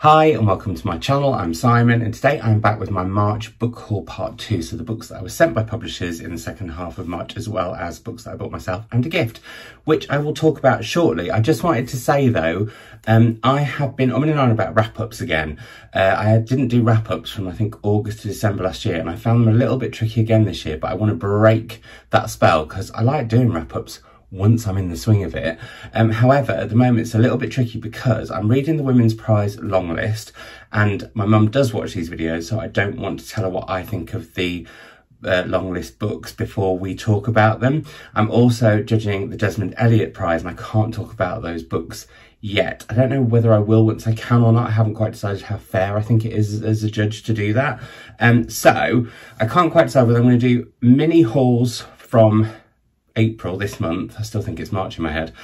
Hi and welcome to my channel. I'm Simon and today I'm back with my March book haul part 2. So the books that I was sent by publishers in the second half of March, as well as books that I bought myself and a gift, which I will talk about shortly. I just wanted to say though, I have been umming and on about wrap-ups again. I didn't do wrap-ups from I think August to December last year, and I found them a little bit tricky again this year, but I want to break that spell because I like doing wrap-ups once I'm in the swing of it. However, at the moment it's a little bit tricky because I'm reading the Women's Prize long list, and my mum does watch these videos, so I don't want to tell her what I think of the long list books before we talk about them. I'm also judging the Desmond Elliott Prize, and I can't talk about those books yet. I don't know whether I will once I can or not. I haven't quite decided how fair I think it is as a judge to do that. So I can't quite decide whether I'm going to do mini hauls from April this month. I still think it's March in my head,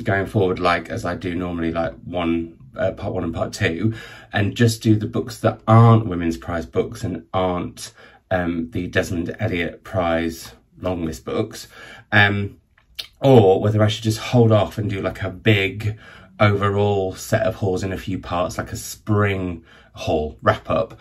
going forward, like as I do normally, like part 1 and part 2, and just do the books that aren't Women's Prize books and aren't the Desmond Elliott Prize long list books, or whether I should just hold off and do like a big overall set of hauls in a few parts, like a spring haul wrap up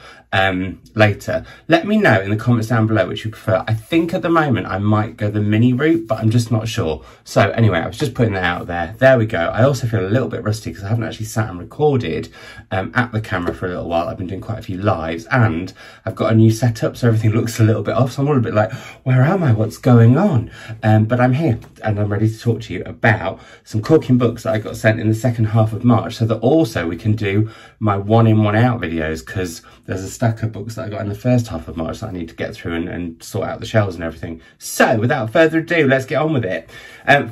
later. Let me know in the comments down below which you prefer. I think at the moment I might go the mini route, but I'm just not sure. So anyway, I was just putting that out there. There we go. I also feel a little bit rusty because I haven't actually sat and recorded at the camera for a little while. I've been doing quite a few lives and I've got a new setup, so everything looks a little bit off. So I'm all a bit like, where am I? What's going on? But I'm here and I'm ready to talk to you about some corking books that I got sent in the second half of March, so that also we can do my one in, one out videos, because there's a stack of books that I got in the first half of March that I need to get through and sort out the shelves and everything. So without further ado, let's get on with it.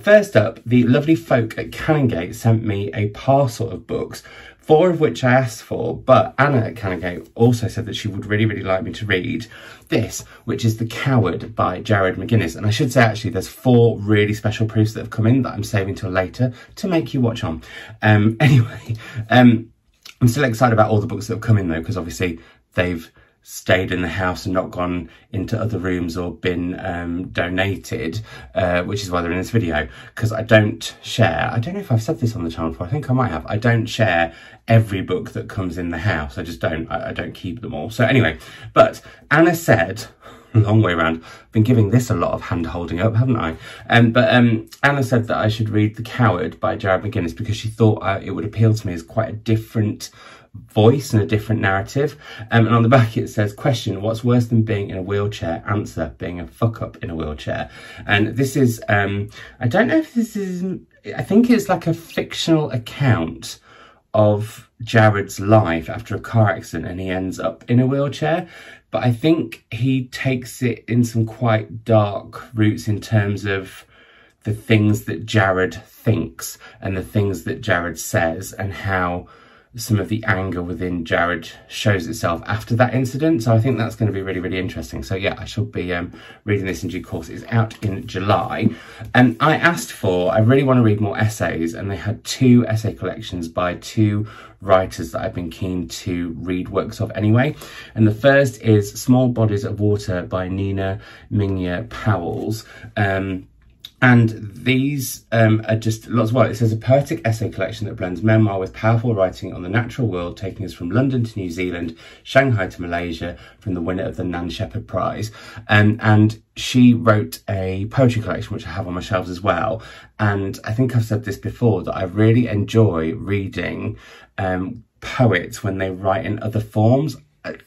First up, the lovely folk at Canongate sent me a parcel of books, 4 of which I asked for, but Anna at Canongate also said that she would really like me to read this, which is The Coward by Jared McGuinness. And I should say, actually, there's 4 really special proofs that have come in that I'm saving till later to make you watch on. Anyway, I'm still excited about all the books that have come in though, because obviously they've stayed in the house and not gone into other rooms or been donated, which is why they're in this video, because I don't share, I don't know if I've said this on the channel before, I think I might have, I don't share every book that comes in the house. I just don't, I don't keep them all. So anyway, but Anna said, long way around, I've been giving this a lot of hand holding up, haven't I? But Anna said that I should read The Coward by Jared McGuinness because she thought it would appeal to me as quite a different voice and a different narrative. And on the back it says, question, what's worse than being in a wheelchair? Answer, being a fuck up in a wheelchair. And this is, I don't know if this is, I think it's like a fictional account of Jared's life after a car accident and he ends up in a wheelchair. But I think he takes it in some quite dark routes in terms of the things that Jared thinks and the things that Jared says, and how some of the anger within Jared shows itself after that incident. So I think that's going to be really interesting. So yeah, I shall be reading this in due course. It's out in July. And I asked for, I really want to read more essays, and they had 2 essay collections by 2 writers that I've been keen to read works of anyway. And the first is Small Bodies of Water by Nina Mingya Powells. And these are just lots of, well, it says a poetic essay collection that blends memoir with powerful writing on the natural world, taking us from London to New Zealand, Shanghai to Malaysia, from the winner of the Nan Shepherd Prize. And she wrote a poetry collection, which I have on my shelves as well. And I think I've said this before, that I really enjoy reading poets when they write in other forms.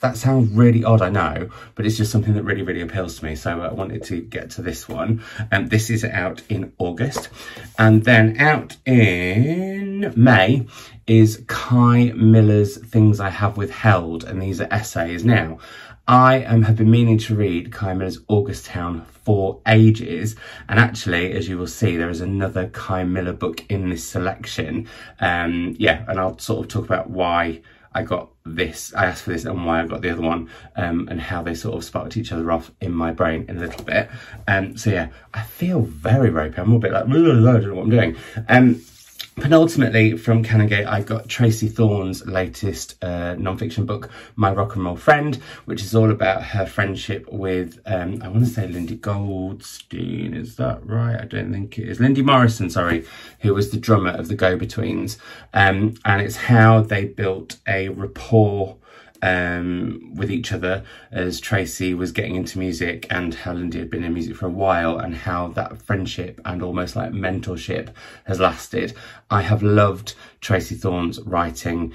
That sounds really odd, I know, but it's just something that really appeals to me. So I wanted to get to this one. This is out in August. And then out in May is Kai Miller's Things I Have Withheld. And these are essays. Now, I have been meaning to read Kai Miller's August Town for ages. And actually, as you will see, there is another Kai Miller book in this selection. Yeah, and I'll sort of talk about why I got this, I asked for this, and why I got the other one, and how they sort of sparked each other off in my brain in a little bit. So yeah, I feel very ropey. I'm a bit like, I don't know what I'm doing. Penultimately, from Canongate, I got Tracy Thorn's latest non-fiction book, My Rock and Roll Friend, which is all about her friendship with, I want to say Lindy Goldstein, is that right? I don't think it is. Lindy Morrison, sorry, who was the drummer of the Go-Betweens. And it's how they built a rapport with each other as Tracy was getting into music, and how Lindy had been in music for a while, and how that friendship and almost like mentorship has lasted. I have loved Tracy Thorn's writing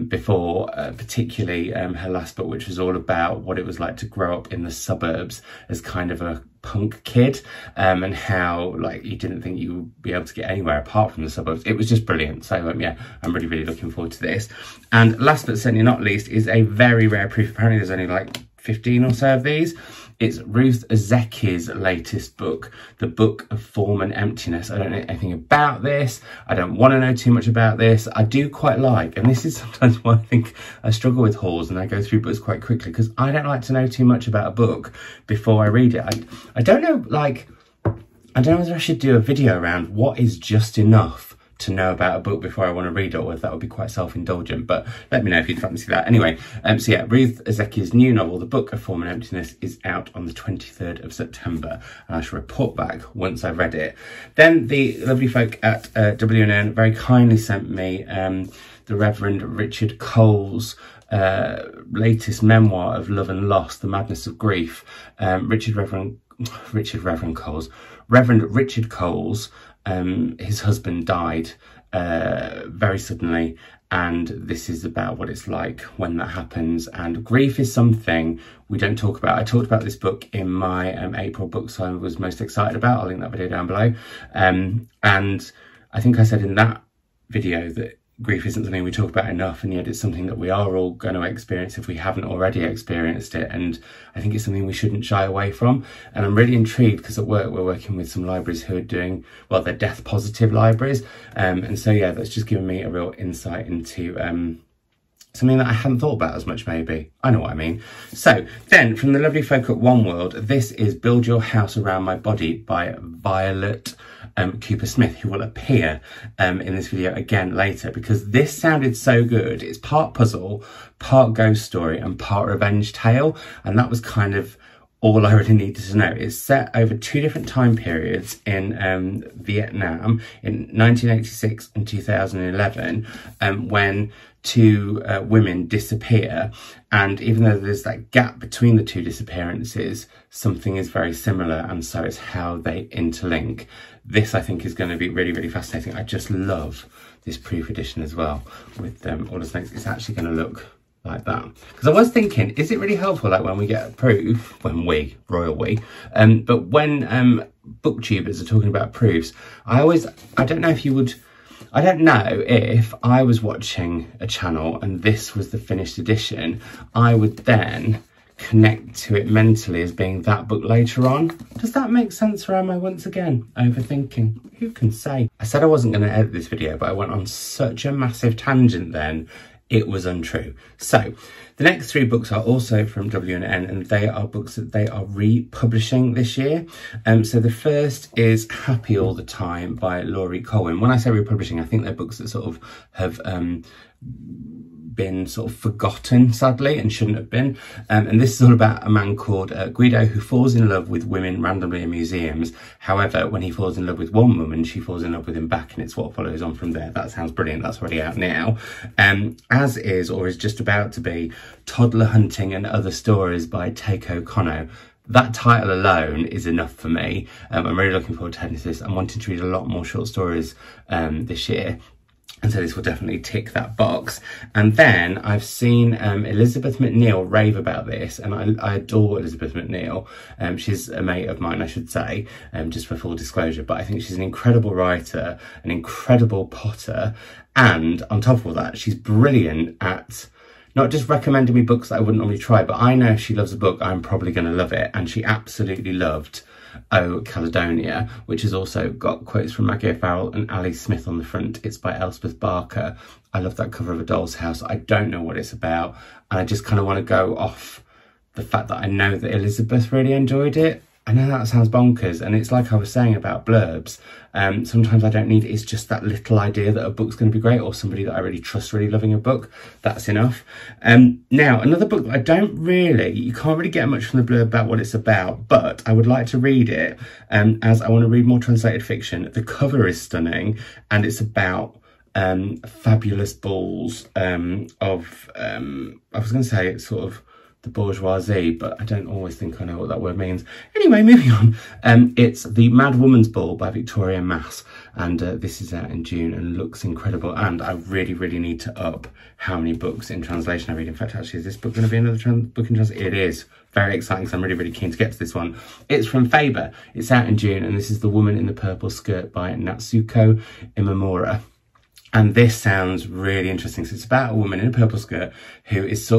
before, particularly her last book, which was all about what it was like to grow up in the suburbs as kind of a punk kid, and how like you didn't think you would be able to get anywhere apart from the suburbs. It was just brilliant. So yeah, I'm really looking forward to this. And last but certainly not least is a very rare proof. Apparently there's only like 15 or so of these. It's Ruth Ozeki's latest book, The Book of Form and Emptiness. I don't know anything about this. I don't want to know too much about this. I do quite like, and this is sometimes why I think I struggle with hauls and I go through books quite quickly, because I don't like to know too much about a book before I read it. I don't know, like, I don't know whether I should do a video around what is just enough to know about a book before I want to read it, or if that would be quite self-indulgent, but let me know if you'd fancy that. Anyway, so yeah, Ruth Ozeki's new novel, The Book of Form and Emptiness, is out on the 23rd of September, and I shall report back once I've read it. Then the lovely folk at W&N very kindly sent me the Reverend Richard Cole's latest memoir of love and loss, The Madness of Grief. Reverend Richard Cole's his husband died very suddenly, and this is about what it's like when that happens. And grief is something we don't talk about. I talked about this book in my April books I was most excited about. I'll link that video down below. And I think I said in that video that grief isn't something we talk about enough, and yet it's something that we are all going to experience if we haven't already experienced it, and I think it's something we shouldn't shy away from. And I'm really intrigued because at work we're working with some libraries who are doing, well, they're death positive libraries, and so yeah, that's just given me a real insight into something that I hadn't thought about as much, maybe. I know what I mean. So then from the lovely folk at One World, this is Build Your House Around My Body by Violet Cooper Smith, who will appear in this video again later, because this sounded so good. It's part puzzle, part ghost story, and part revenge tale, and that was kind of all I really needed to know. It's set over 2 different time periods in Vietnam, in 1986 and 2011, when 2 women disappear, and even though there's that gap between the 2 disappearances, something is very similar, and so it's how they interlink. This I think is going to be really fascinating. I just love this proof edition as well, with all the snakes. It's actually going to look like that, because I was thinking, is it really helpful, like when we get a proof, when we, royal we, but when booktubers are talking about proofs, I don't know if you would, I don't know if I was watching a channel and this was the finished edition, I would then connect to it mentally as being that book later on. Does that make sense, or am I once again overthinking? Who can say? I said I wasn't going to edit this video, but I went on such a massive tangent then, it was untrue. So the next 3 books are also from W&N, and they are books that they are republishing this year. So the first is Happy All the Time by Laurie Colwin. When I say republishing, I think they're books that sort of have been sort of forgotten, sadly, and shouldn't have been. And this is all about a man called Guido, who falls in love with women randomly in museums. However, when he falls in love with one woman, she falls in love with him back, and it's what follows on from there. That sounds brilliant. That's already out now. As is, or is just about to be, Toddler Hunting and Other Stories by Takeo Kono. That title alone is enough for me. I'm really looking forward to heading to this. I'm wanting to read a lot more short stories this year, and so this will definitely tick that box. And then I've seen Elizabeth McNeil rave about this, and I adore Elizabeth McNeil. She's a mate of mine, I should say, just for full disclosure, but I think she's an incredible writer, an incredible potter, and on top of all that, she's brilliant at not just recommending me books that I wouldn't normally try, but I know if she loves a book, I'm probably going to love it, and she absolutely loved Oh Caledonia, which has also got quotes from Maggie O'Farrell and Ali Smith on the front. It's by Elspeth Barker. I love that cover of A Doll's House. I don't know what it's about, and I just kind of want to go off the fact that I know that Elizabeth really enjoyed it, I know that sounds bonkers, and it's like I was saying about blurbs. Sometimes I don't need it. It's just that little idea that a book's going to be great, or somebody that I really trust really loving a book. That's enough. Now, another book that you can't really get much from the blurb about what it's about, but I would like to read it as I want to read more translated fiction. The cover is stunning, and it's about fabulous balls I was going to say it's sort of the bourgeoisie, but I don't always think I know what that word means. Anyway, moving on. It's The Mad Woman's Ball by Victoria Mass, and this is out in June and looks incredible, and I really, really need to up how many books in translation I read. In fact, actually, is this book going to be another book in translation? It is. Very exciting, because I'm really, really keen to get to this one. It's from Faber. It's out in June, and this is The Woman in the Purple Skirt by Natsuko Imamura. And this sounds really interesting. So it's about a woman in a purple skirt who is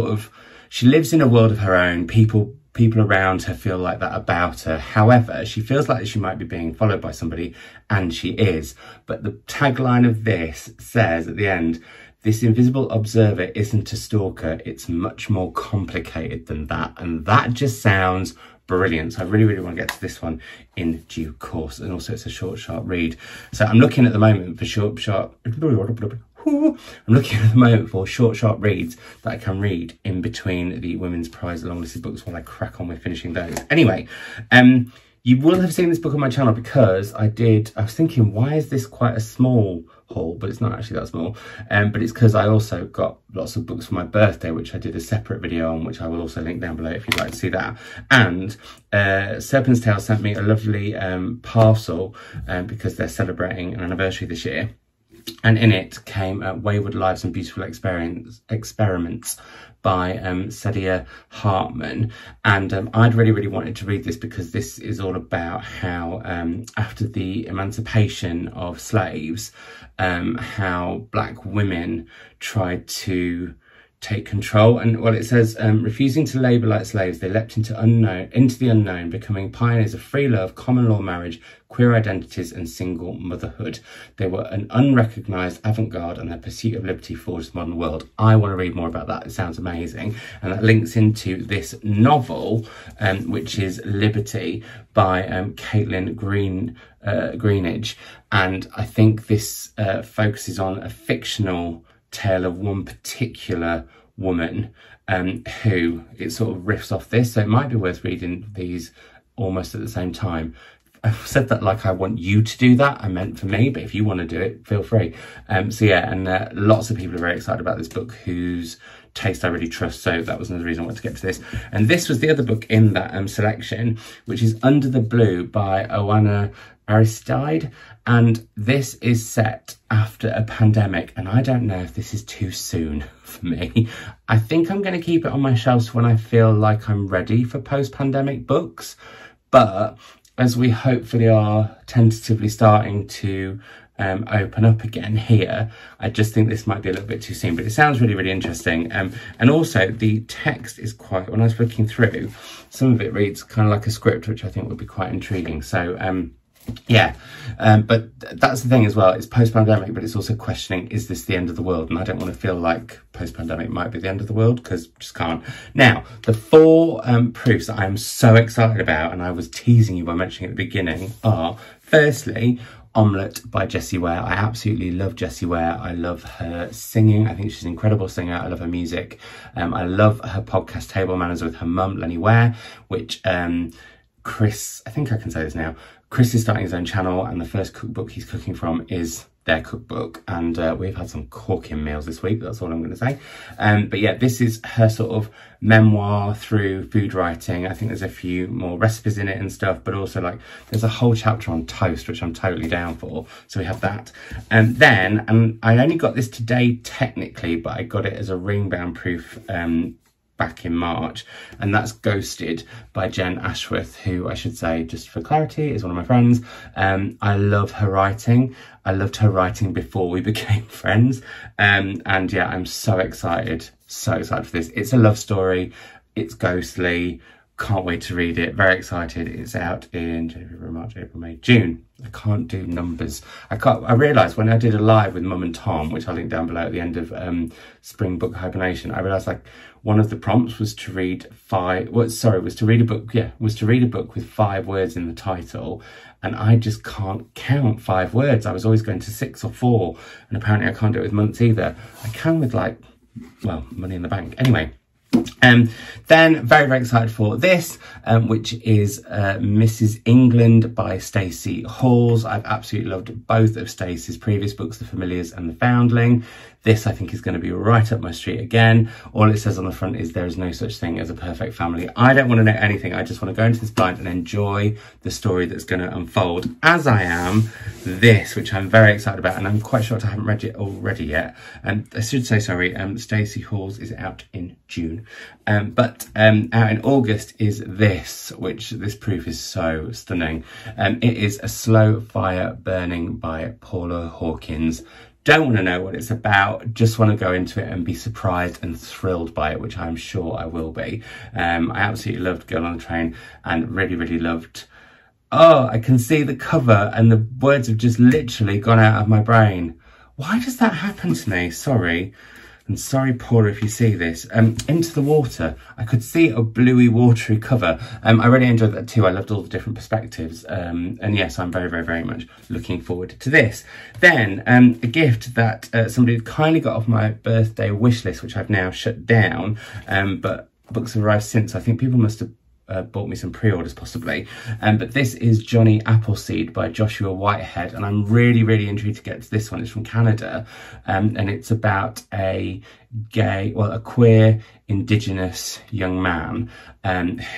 she lives in a world of her own. People around her feel like that about her. However, she feels like she might be being followed by somebody, and she is. But the tagline of this says at the end, this invisible observer isn't a stalker. It's much more complicated than that. And that just sounds brilliant. So I really, really want to get to this one in due course. And also it's a short, sharp read. So I'm looking at the moment for short, sharp reads that I can read in between the Women's Prize longlisted books while I crack on with finishing those. Anyway, you will have seen this book on my channel because I was thinking, why is this quite a small haul? But it's not actually that small. But it's because I also got lots of books for my birthday, which I did a separate video on, which I will also link down below if you'd like to see that. And Serpent's Tail sent me a lovely parcel because they're celebrating an anniversary this year. And in it came Wayward Lives and Beautiful Experiments by Saidiya Hartman. And I'd really, really wanted to read this because this is all about how after the emancipation of slaves, how black women tried to take control. And well, it says, refusing to labour like slaves, they leapt into the unknown, becoming pioneers of free love, common law marriage, queer identities and single motherhood. They were an unrecognised avant-garde, and their pursuit of liberty forged the modern world. I want to read more about that. It sounds amazing. And that links into this novel, which is Liberty by Caitlin Greenidge. And I think this focuses on a fictional tale of one particular woman who it sort of riffs off this. So it might be worth reading these almost at the same time. I've said that like I want you to do that. I meant for me, but if you want to do it, feel free. So yeah, and lots of people are very excited about this book whose taste I really trust. So that was another reason I wanted to get to this. And this was the other book in that selection, which is Under the Blue by Oana Aristide. And this is set after a pandemic, and I don't know if this is too soon for me. I think I'm going to keep it on my shelves when I feel like I'm ready for post-pandemic books. But as we hopefully are tentatively starting to open up again here, I just think this might be a little bit too soon, but it sounds really, really interesting. And also the text is quite, when I was looking through, some of it reads kind of like a script, which I think would be quite intriguing. So yeah, but that's the thing as well, it's post-pandemic, but it's also questioning, is this the end of the world? And I don't want to feel like post-pandemic might be the end of the world, because just can't. Now, the 4 proofs that I am so excited about, and I was teasing you by mentioning at the beginning, are firstly Omelette by Jessie Ware. I absolutely love Jessie Ware. I love her singing. I think she's an incredible singer. I love her music. I love her podcast Table Manners with her mum Lenny Ware, which Chris, I think I can say this now, Chris is starting his own channel, and the first cookbook he's cooking from is their cookbook, and we've had some corking meals this week. That's all I'm going to say. But yeah, this is her sort of memoir through food writing. I think there's a few more recipes in it and stuff, but also like there's a whole chapter on toast, which I'm totally down for. So we have that. And then, and I only got this today technically, but I got it as a ring bound proof back in March, and that's Ghosted by Jen Ashworth, who I should say, just for clarity, is one of my friends. I love her writing. I loved her writing before we became friends. And yeah, I'm so excited for this. It's a love story. It's ghostly. Can't wait to read it. Very excited. It's out in January, March, April, May, June. I can't do numbers. I realised when I did a live with Mum and Tom, which I'll link down below at the end of Spring Book Hibernation, I realised like one of the prompts was to read was to read a book. Yeah, was to read a book with 5 words in the title. And I just can't count 5 words. I was always going to 6 or 4. And apparently I can't do it with months either. I can with like, well, Money in the Bank. Anyway. Then very, very excited for this, which is Mrs. England by Stacey Halls. I've absolutely loved both of Stacey's previous books, The Familiars and The Foundling. This I think is going to be right up my street again. All it says on the front is there is no such thing as a perfect family. I don't want to know anything. I just want to go into this blind and enjoy the story that's going to unfold, as I am this, which I'm very excited about. And I'm quite shocked I haven't read it already yet. I should say, sorry, Stacey Halls is out in June. But out in August is this, which this proof is so stunning. It is A Slow Fire Burning by Paula Hawkins. Don't want to know what it's about, just want to go into it and be surprised and thrilled by it, which I'm sure I will be. I absolutely loved Girl on the Train and really, really loved... Oh, I can see the cover and the words have just literally gone out of my brain. Why does that happen to me? Sorry. And sorry, Paula, if you see this. Into the Water. I could see a bluey, watery cover. I really enjoyed that too. I loved all the different perspectives. And yes, I'm very, very, very much looking forward to this. Then, a gift that somebody had kindly got off my birthday wish list, which I've now shut down. But books have arrived since. I think people must have bought me some pre-orders possibly, but this is Johnny Appleseed by Joshua Whitehead, and I'm really, really intrigued to get to this one. It's from Canada, and it's about a queer Indigenous young man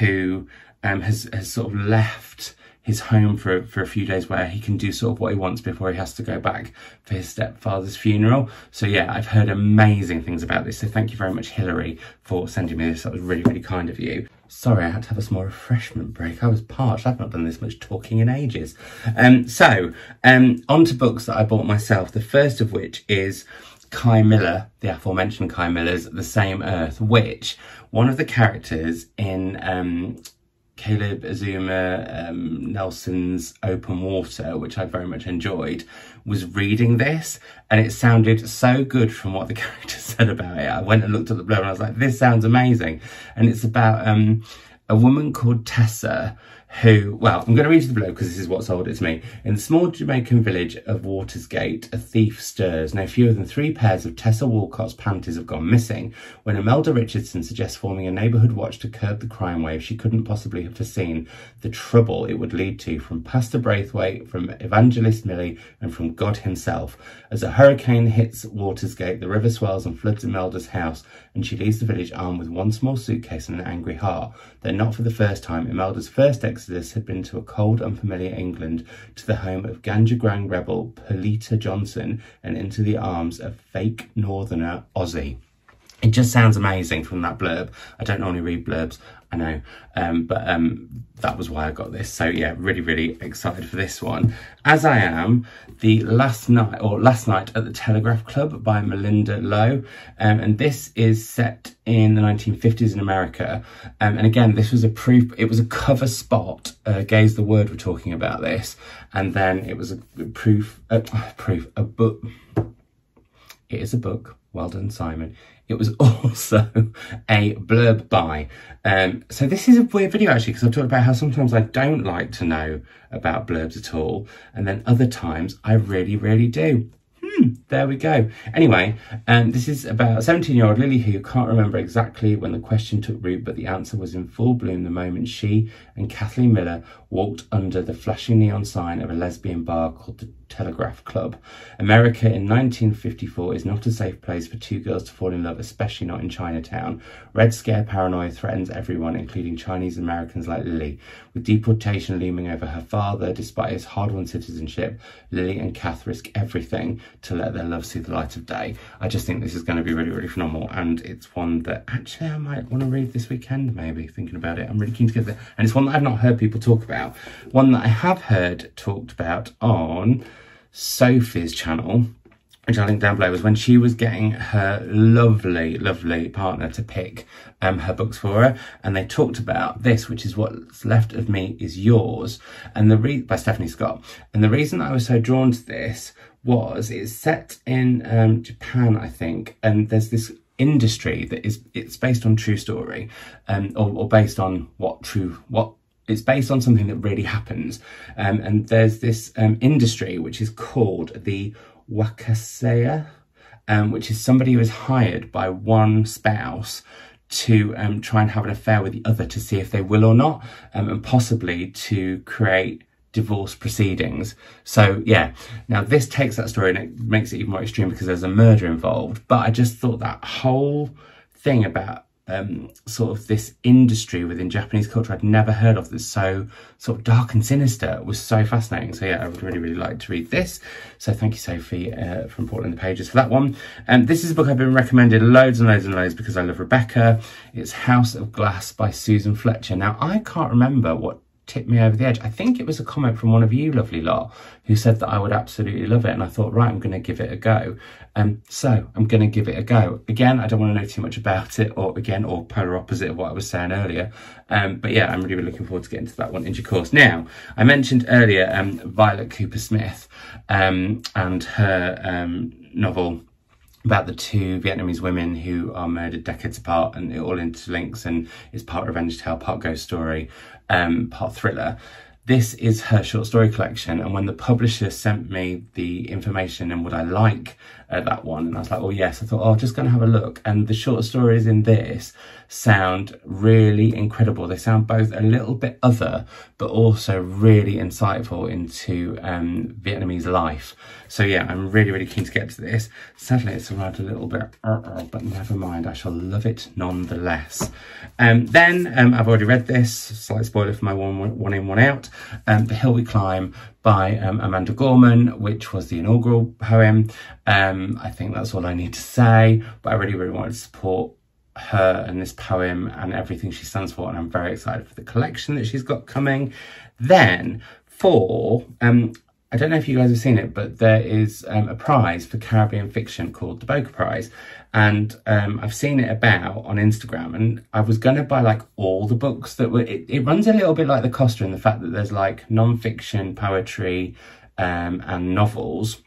who has sort of left his home for a few days where he can do sort of what he wants before he has to go back for his stepfather's funeral. So yeah, I've heard amazing things about this. So thank you very much, Hilary, for sending me this. That was really, really kind of you. Sorry, I had to have a small refreshment break. I was parched. I've not done this much talking in ages. On to books that I bought myself. The first of which is Kei Miller, the aforementioned Kei Miller's The Same Earth, which one of the characters in Caleb Azuma Nelson's Open Water, which I very much enjoyed, was reading this, and it sounded so good from what the character said about it. I went and looked at the blurb and I was like, this sounds amazing. And it's about a woman called Tessa who, well, I'm going to read you the blurb because this is what sold it to me. In the small Jamaican village of Watersgate, a thief stirs. No fewer than 3 pairs of Tessa Walcott's panties have gone missing. When Imelda Richardson suggests forming a neighbourhood watch to curb the crime wave, she couldn't possibly have foreseen the trouble it would lead to from Pastor Braithwaite, from Evangelist Millie, and from God himself. As a hurricane hits Watersgate, the river swells and floods Imelda's house, and she leaves the village armed with one small suitcase and an angry heart. Though not for the first time, Imelda's first exodus had been to a cold, unfamiliar England, to the home of Ganja Gang rebel Perlita Johnson, and into the arms of fake northerner Ozzy. It just sounds amazing from that blurb. I don't normally read blurbs, I know, but that was why I got this. So yeah, really, really excited for this one. As I am the Last Night at the Telegraph Club by Melinda Lowe, and this is set in the 1950s in America. And again, this was a proof. It was a cover spot. Gaze the Word were talking about this, and then it was a book. It is a book. Well done, Simon. It was also a blurb by. So this is a weird video actually, because I've talked about how sometimes I don't like to know about blurbs at all, and then other times I really, really do. There we go. Anyway, this is about a 17-year-old Lily who can't remember exactly when the question took root, but the answer was in full bloom the moment she and Kathleen Miller walked under the flashing neon sign of a lesbian bar called the Telegraph Club. America in 1954 is not a safe place for 2 girls to fall in love, especially not in Chinatown. Red Scare paranoia threatens everyone, including Chinese Americans like Lily. With deportation looming over her father, despite his hard-won citizenship, Lily and Kath risk everything to let their love see the light of day. I just think this is going to be really, really phenomenal, and it's one that actually I might want to read this weekend, maybe, thinking about it. I'm really keen to get there. And it's one that I've not heard people talk about. One that I have heard talked about on Sophie's channel, which I'll link down below, was when she was getting her lovely, lovely partner to pick her books for her, and they talked about this, which is What's Left of Me Is Yours, and by Stephanie Scott. And the reason I was so drawn to this was it's set in Japan, I think, and there's this industry that it's based on true story, or based on it's based on something that really happens, and there's this industry which is called the Wakasei, which is somebody who is hired by one spouse to try and have an affair with the other to see if they will or not, and possibly to create divorce proceedings. So yeah, now this takes that story and it makes it even more extreme because there's a murder involved. But I just thought that whole thing about sort of this industry within Japanese culture I'd never heard of, that's so sort of dark and sinister, was so fascinating. So yeah, I would really, really like to read this. So thank you, Sophie, from Portland the Pages, for that one. And this is a book I've been recommended loads and loads and loads because I love Rebecca. It's House of Glass by Susan Fletcher. Now, I can't remember what tipped me over the edge. I think it was a comment from one of you lovely lot who said that I would absolutely love it, and I thought, right, I'm going to give it a go. So I'm going to give it a go. Again, I don't want to know too much about it, or polar opposite of what I was saying earlier, but yeah, I'm really, really looking forward to getting to that one in due course. Now, I mentioned earlier Violet Cooper-Smith and her novel about the two Vietnamese women who are murdered decades apart, and it all interlinks and is part revenge tale, part ghost story, part thriller. This is her short story collection, and when the publisher sent me the information and would I like that one, and I was like, oh yes, I thought, oh, just going to have a look. And the short stories in this sound really incredible. They sound both a little bit other, but also really insightful into Vietnamese life. So yeah, I'm really, really keen to get to this. Sadly, it's arrived a little bit, but never mind, I shall love it nonetheless. Then I've already read this, slight spoiler for my one in, one out, The Hill We Climb by Amanda Gorman, which was the inaugural poem. I think that's all I need to say, but I really, really wanted to support her and this poem and everything she stands for, and I'm very excited for the collection that she's got coming. Then for I don't know if you guys have seen it, but there is a prize for Caribbean fiction called the Booker Prize, and I've seen it about on Instagram, and I was going to buy like all the books that were, it runs a little bit like the Costa in the fact that there's like non-fiction, poetry and novels,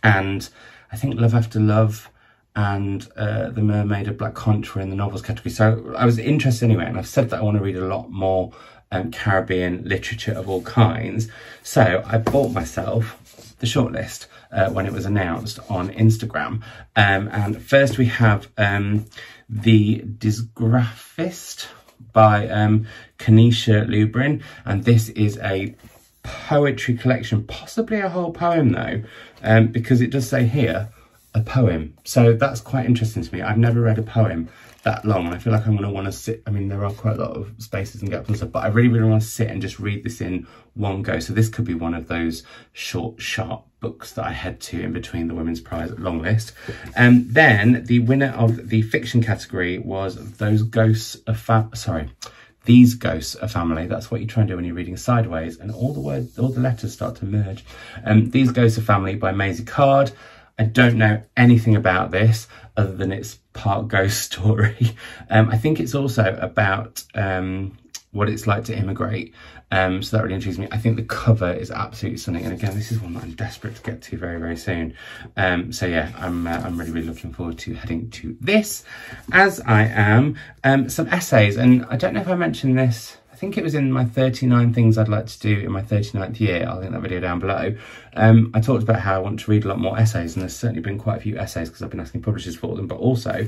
and I think Love After Love and The Mermaid of Black Conch were in the novels category. So I was interested anyway, and I've said that I want to read a lot more Caribbean literature of all kinds. So I bought myself the shortlist when it was announced on Instagram. And first we have The Dysgraphist by Kanisha Lubrin. And this is a poetry collection, possibly a whole poem though, because it does say here, a poem. So that's quite interesting to me. I've never read a poem that long, and I feel like I'm going to want to sit, I mean, there are quite a lot of spaces and gaps and stuff, but I really, really want to sit and just read this in one go. So this could be one of those short, sharp books that I head to in between the Women's Prize long list. And then the winner of the fiction category was These Ghosts Are Family. That's what you try and do when you're reading sideways, and all the letters start to merge. These Ghosts Are Family by Maisie Card. I don't know anything about this other than it's part ghost story. I think it's also about what it's like to immigrate. So that really intrigues me. I think the cover is absolutely stunning. And again, this is one that I'm desperate to get to very, very soon. So yeah, I'm really, really looking forward to heading to this, as I am some essays. And I don't know if I mentioned this, I think it was in my 39 things I'd like to do in my 39th year. I'll link that video down below. I talked about how I want to read a lot more essays, and there's certainly been quite a few essays because I've been asking publishers for them, but also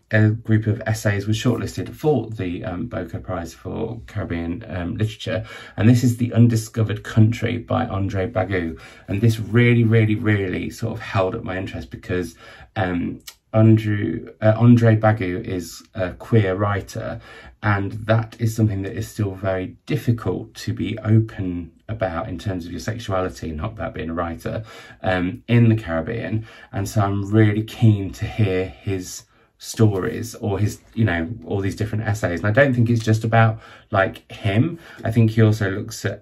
a group of essays was shortlisted for the Booker Prize for Caribbean Literature, and this is The Undiscovered Country by Andre Bagu. And this really, really, really sort of held up my interest because Andre Bagu is a queer writer, and that is something that is still very difficult to be open about in terms of your sexuality, not about being a writer, in the Caribbean. And so I'm really keen to hear his stories, or his, you know, all these different essays. And I don't think it's just about like him. I think he also looks at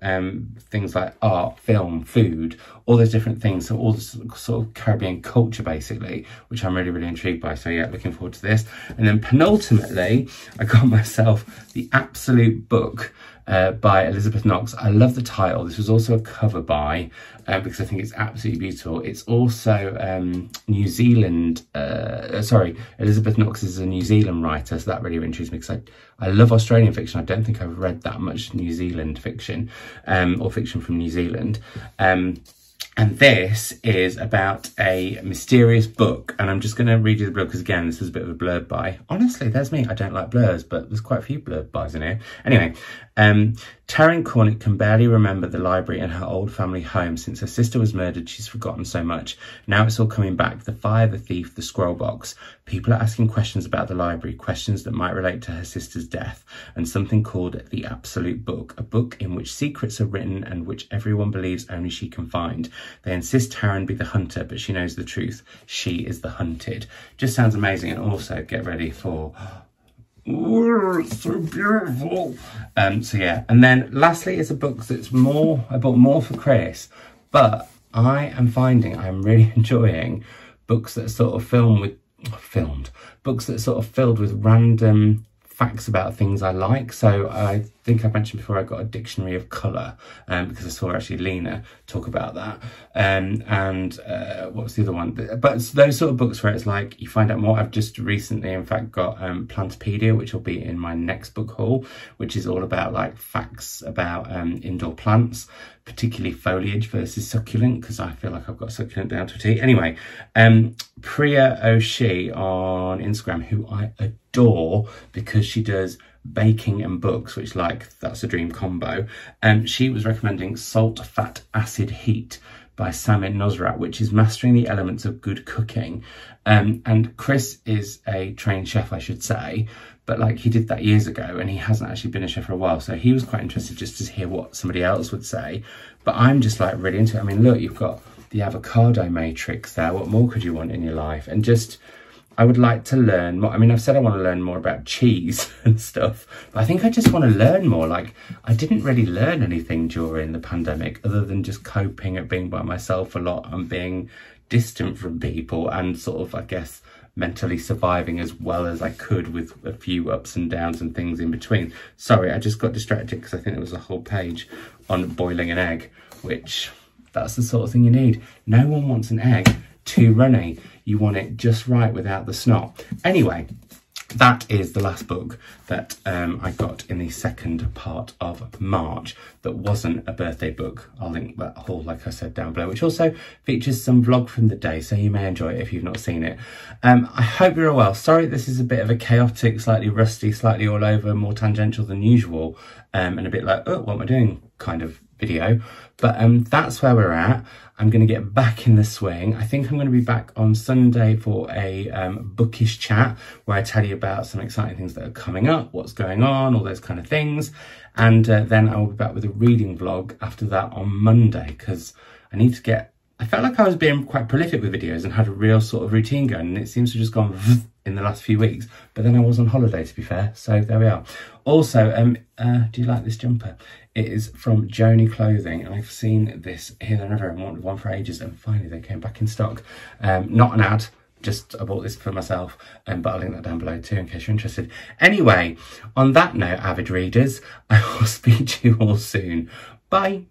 things like art, film, food, all those different things. So all this sort of Caribbean culture basically, which I'm really, really intrigued by. So yeah, looking forward to this. And then penultimately, I got myself The Absolute Book by Elizabeth Knox. I love the title. This was also a cover by, because I think it's absolutely beautiful. It's also New Zealand, sorry, Elizabeth Knox is a New Zealand writer, so that really intrigues me because I love Australian fiction. I don't think I've read that much New Zealand fiction, or fiction from New Zealand. And this is about a mysterious book. And I'm just going to read you the blurb because, again, this is a bit of a blurb by. Honestly, there's me. I don't like blurs, but there's quite a few blurb buys in here. Anyway, Taryn Cornick can barely remember the library and her old family home. Since her sister was murdered, she's forgotten so much. Now it's all coming back. The fire, the thief, the scroll box. People are asking questions about the library, questions that might relate to her sister's death, and something called The Absolute Book, a book in which secrets are written and which everyone believes only she can find. They insist Taryn be the hunter, but she knows the truth. She is the hunted. Just sounds amazing. And also get ready for... Ooh, it's so beautiful. So yeah, and then lastly is a book that's more, I bought more for Chris, but I am finding I'm really enjoying books that are sort of books that are sort of filled with random facts about things I like. So I think I mentioned before I got a dictionary of colour, because I saw actually Lena talk about that. And what was the other one? But it's those sort of books where it's like you find out more. I've just recently, in fact, got Plantopedia, which will be in my next book haul, which is all about like facts about indoor plants, particularly foliage versus succulent, because I feel like I've got succulent down to a T. Anyway, Priya Oshie on Instagram, who I adore because she does baking and books, which like that's a dream combo. She was recommending Salt, Fat, Acid, Heat by Samit Nosrat, which is mastering the elements of good cooking. And Chris is a trained chef, I should say, but like he did that years ago and he hasn't actually been a chef for a while. So he was quite interested just to hear what somebody else would say. But I'm just like really into it. I mean, look, you've got the avocado matrix there. What more could you want in your life? And just, I would like to learn more. I mean, I've said I want to learn more about cheese and stuff, but I think I just want to learn more. Like, I didn't really learn anything during the pandemic other than just coping at being by myself a lot and being distant from people and sort of, I guess, mentally surviving as well as I could with a few ups and downs and things in between. Sorry, I just got distracted because I think there was a whole page on boiling an egg, which that's the sort of thing you need. No one wants an egg too runny. You want it just right without the snot. Anyway, that is the last book that I got in the second part of March that wasn't a birthday book. I'll link that haul, like I said, down below, which also features some vlog from the day, so you may enjoy it if you've not seen it. I hope you're all well. Sorry, this is a bit of a chaotic, slightly rusty, slightly all over, more tangential than usual, and a bit like, oh, what am I doing kind of video. But that's where we're at. I'm going to get back in the swing. I think I'm going to be back on Sunday for a bookish chat where I tell you about some exciting things that are coming up, what's going on, all those kind of things. And then I will be back with a reading vlog after that on Monday, because I need to get... I felt like I was being quite prolific with videos and had a real sort of routine going, and it seems to have just gone in the last few weeks. But then I was on holiday, to be fair, so there we are. Also, do you like this jumper? It is from Joni Clothing, and I've seen this here and everywhere. I wanted one for ages, and finally they came back in stock. Not an ad, just I bought this for myself, but I'll link that down below too in case you're interested. Anyway, on that note, avid readers, I will speak to you all soon. Bye.